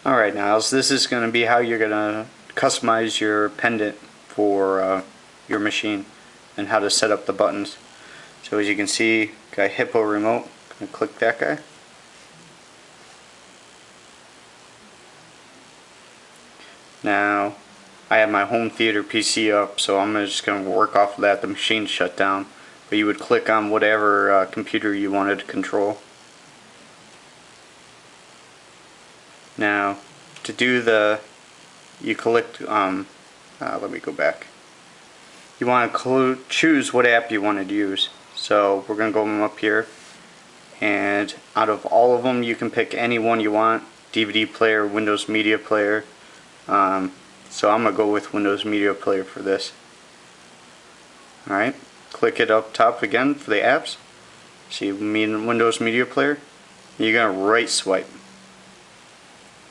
Alright, Niles, this is going to be how you're going to customize your pendant for your machine and how to set up the buttons. So as you can see, got Hippo remote. Going to click that guy. Now, I have my home theater PC up, so I'm just going to work off of that. The machine's shut down, but you would click on whatever computer you wanted to control. Now, to do you click, let me go back. You want to choose what app you want to use. So we're going to go up here, and out of all of them, you can pick any one you want. DVD player, Windows Media Player. So I'm going to go with Windows Media Player for this. Alright, click it up top again for the apps. See Windows Media Player. You're going to right swipe.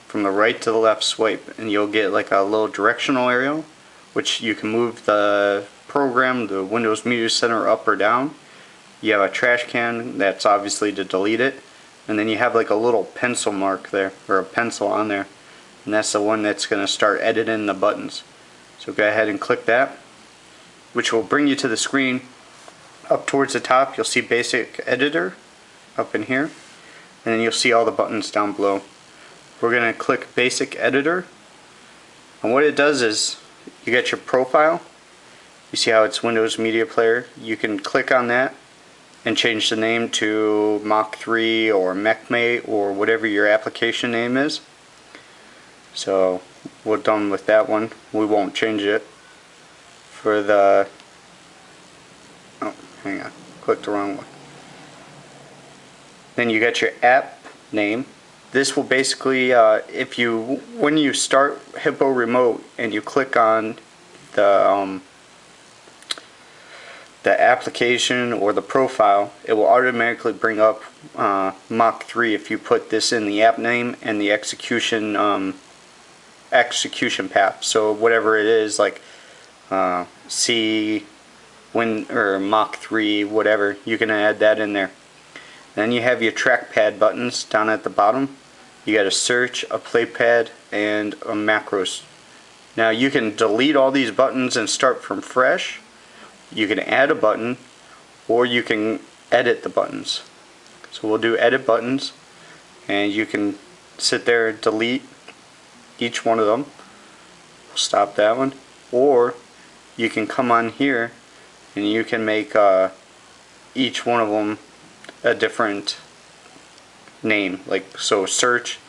From the right to the left swipe, and you'll get like a little directional arrow, which you can move the program, the Windows Media Center, up or down. You have a trash can, that's obviously to delete it, and then you have like a little pencil mark there, or a pencil on there, and that's the one that's going to start editing the buttons. So go ahead and click that, which will bring you to the screen. Up towards the top you'll see Basic Editor up in here, and then you'll see all the buttons down below. We're going to click Basic Editor, and what it does is you get your profile. You see how it's Windows Media Player. You can click on that and change the name to Mach 3 or MechMate or whatever your application name is. So we're done with that one. We won't change it. For the hang on, clicked the wrong one. Then you get your app name. This will basically, when you start Hippo Remote and you click on the application or the profile, it will automatically bring up Mach 3 if you put this in the app name and the execution path. So whatever it is, like or Mach 3, whatever, you can add that in there. Then you have your trackpad buttons down at the bottom. You got a search, a playpad, and a macros. Now you can delete all these buttons and start from fresh. You can add a button, or you can edit the buttons. So we'll do edit buttons, and you can sit there and delete each one of them. We'll stop that one. Or you can come on here and you can make each one of them a different name. Like, so search,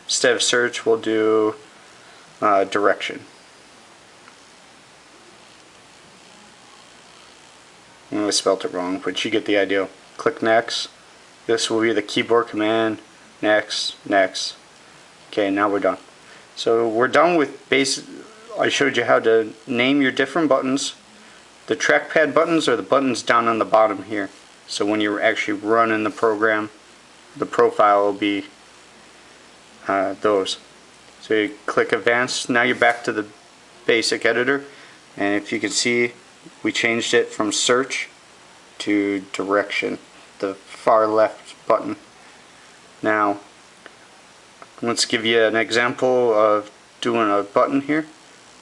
instead of search we'll do direction. I spelled it wrong, but you get the idea. Click next. This will be the keyboard command. Next, next. Okay, now we're done. So we're done with basic. I showed you how to name your different buttons. The trackpad buttons are the buttons down on the bottom here. So when you're actually running the program, the profile will be those. So you click advanced. Now you're back to the basic editor, and if you can see, we changed it from search to direction, the far left button. Now let's give you an example of doing a button here.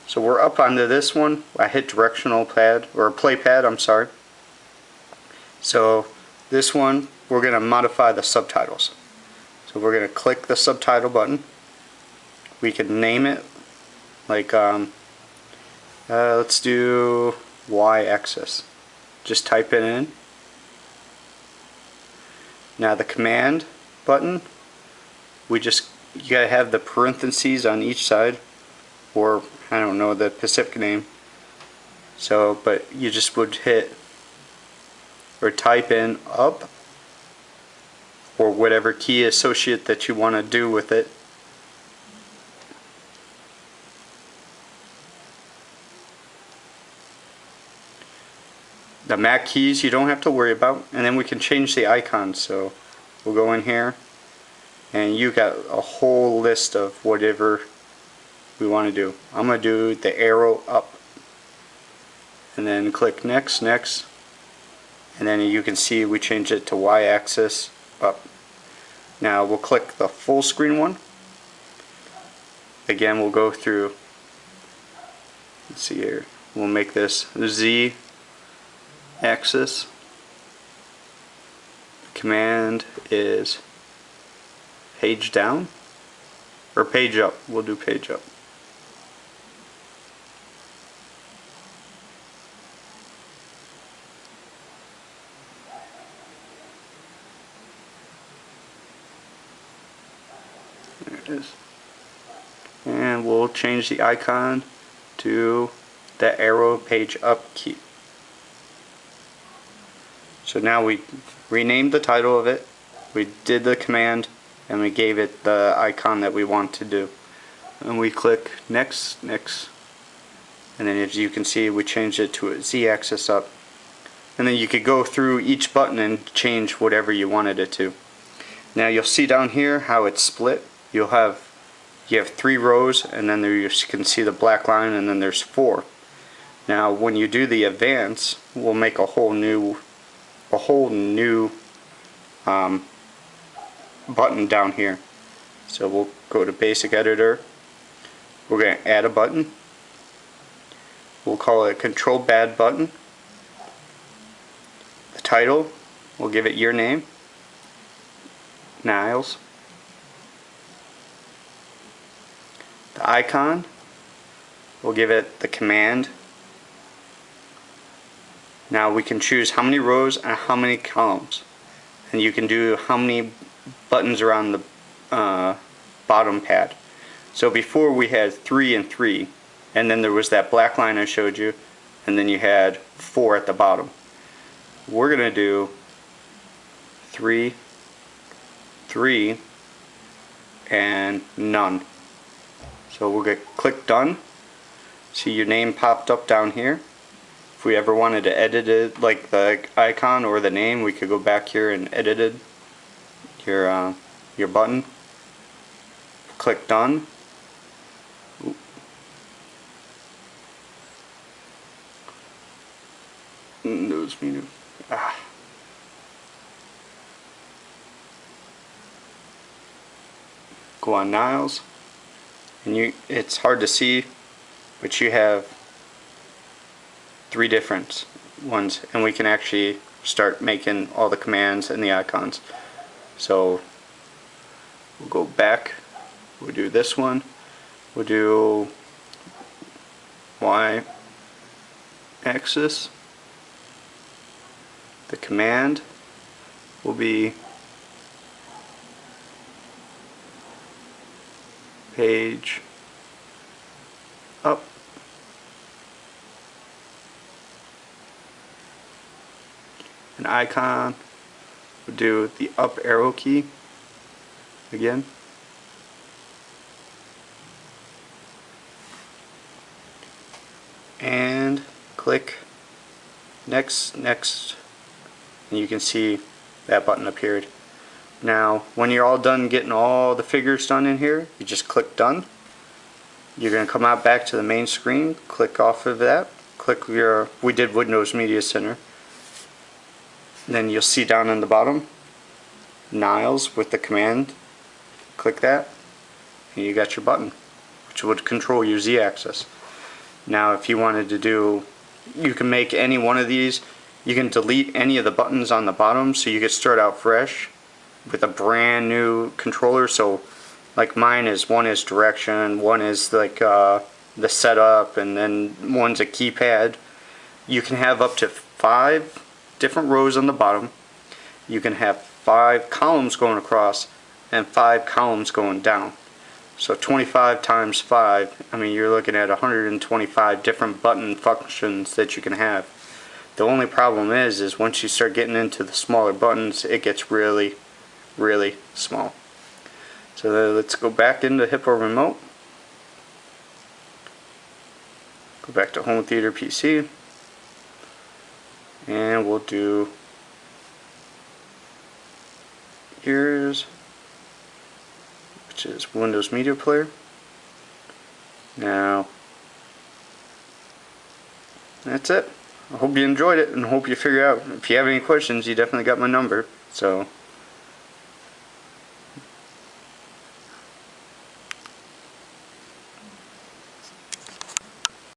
So we're up onto this one. I hit directional pad, or play pad, I'm sorry. So this one, we're going to modify the subtitles. So we're going to click the subtitle button. We can name it like let's do y-axis. Just type it in. Now the command button, you gotta have the parentheses on each side, or I don't know the specific name. So, but you just would hit or type in up, or whatever key associate that you want to do with it. The Mac keys you don't have to worry about, and then we can change the icons. So we'll go in here, and you got a whole list of whatever we want to do. I'm going to do the arrow up, and then click next, next, and then you can see we changed it to y-axis up. Now we'll click the full screen one, again, we'll go through, let's see here, we'll make this Z axis. Command is page down, or page up. We'll do page up. There it is. And we'll change the icon to the arrow page up key. So now we renamed the title of it, we did the command, and we gave it the icon that we want to do. And we click next, next, and then as you can see we changed it to a Z-axis up. And then you could go through each button and change whatever you wanted it to. Now you'll see down here how it's split. You have 3 rows, and then there you can see the black line, and then there's 4. Now when you do the advance, we'll make a whole new button down here. So we'll go to basic editor, we're going to add a button, we'll call it control bad button. The title, we'll give it your name, Niles. The icon, we'll give it the command. Now we can choose how many rows and how many columns, and you can do how many buttons are on the bottom pad. So before we had 3 and 3, and then there was that black line I showed you, and then you had 4 at the bottom. We're going to do 3, 3, and none. So we'll click done. See your name popped up down here. If we ever wanted to edit it, like the icon or the name, we could go back here and edit it, your button. Click done. Oop. Those menu. Go on Niles, and it's hard to see, but you have 3 different ones, and we can actually start making all the commands and the icons. So we'll go back, we'll do this one, we'll do Y axis, the command will be page up. An icon, we'll do the up arrow key again. And click next, next, and you can see that button appeared. Now when you're all done getting all the figures done in here, you just click done. You're going to come out back to the main screen, click off of that, click we did Windows Media Center. Then you'll see down in the bottom Niles with the command, click that, and you got your button, which would control your Z-axis. Now if you wanted to do, you can make any one of these, you can delete any of the buttons on the bottom, so you could start out fresh with a brand new controller. So like mine is, one is direction, one is like the setup, and then one's a keypad. You can have up to 5 different rows on the bottom. You can have 5 columns going across and 5 columns going down. So 25 times 5, I mean, you're looking at 125 different button functions that you can have. The only problem is once you start getting into the smaller buttons, it gets really, really small. So let's go back into Hippo Remote. Go back to Home Theater PC. And we'll do here's, which is Windows Media Player. Now that's it. I hope you enjoyed it, and hope you figure out. If you have any questions, you definitely got my number. So